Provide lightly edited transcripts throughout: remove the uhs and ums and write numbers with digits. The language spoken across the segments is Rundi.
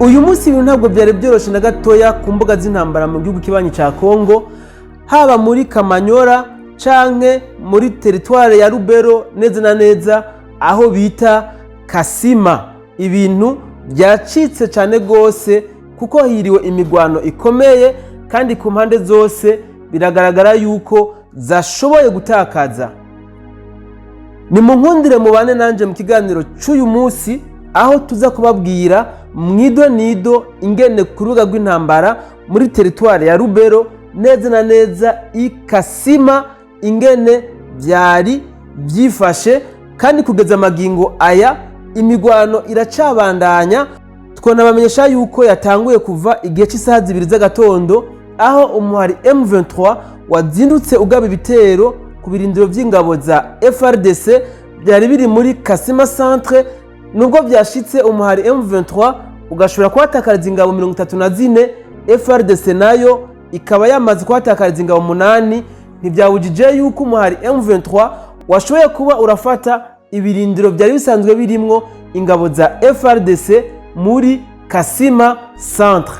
uyu munsi ibintu ntabwo byari byoroshe na gatoya ku mbuga z'intambara mu gihugu kibanyi ca Kongo, haba muri Kamanyola canke muri teritware ya Lubero, neza na neza aho bita Kasima. Ibintu byacitse cyane gose kuko hiriwe imigwano ikomeye, kandi ku mpande zose biragaragara yuko zashoboye gutakaza. Ni mu nkundire mubane nanje mu kiganiro cy'uyu munsi, aho tuza kubabwira mwido nido ingene ku rubuga rw'intambara muri teritware ya Lubero, neza na neza Kasima, ingene byari byifashe, kandi kugeza magingo aya imigwano iracabandanya. Twonabamenyesha yuko yatanguye kuva igihe cy'isaha 2 z'agatondo, aho umuhari M23 wazindutse ugaba ibitero ku birindiro by'ingabo za FRDC byari biri muri Kasima centre. Nubwo byashitse umuhari M23 ugashobora kuhatakariza ingabo 34, FRDC nayo ikaba yamaze kuhatakariza ingabo 8, ntibyawujije yuko umuhari M23 washoboye kuba urafata ibirindiro byari bisanzwe birimwo ingabo za FRDC muri Kasima centre.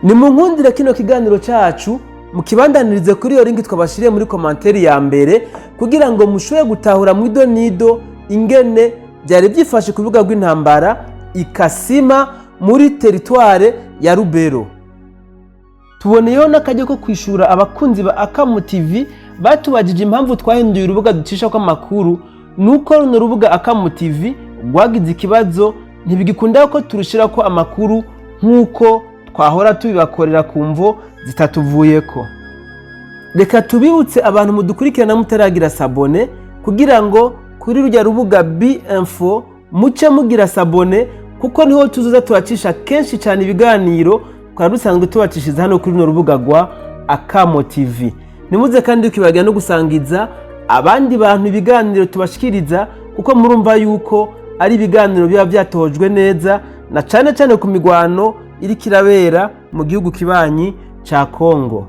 Ni mu nkundire kino kiganiro cyacu mukibandanirize kuri iyo link twabashiriye muri komanteri ya mbere, kugira ngo mushoboye gutahura mwido nido ingene byari byifashe ku rubuga rw'intambara Kasima muri teritware ya Lubero. Tuboneyeho n'akajya ko kwishura abakunzi ba Akamu TV batubajije impamvu twahinduye urubuga ducisha ko amakuru. Nuko runo rubuga Akamu TV rwagize ikibazo, ntibigikunda ko turushira ko amakuru nkuko twahora tubibakorera ku mvo zitatuvuyeko. Reka tubibutse abantu mudukurikirana mutaragira sabone, kugira ngo kuri rujya rubuga B-Info muce mugira sabone, kuko niho tuzoza tubacisha kenshi cyane ibiganiro twari dusanzwe tubacishiza hano kuri runo rubuga rwa Akamu TV. Nimuze kandi ukibagira no gusangiza abandi bantu ibiganiro tubashikiriza, kuko murumva yuko ari ibiganiro biba byatojwe neza, na cyane cyane ku migwano iri kirabera mu gihugu kibanyi ca Kongo.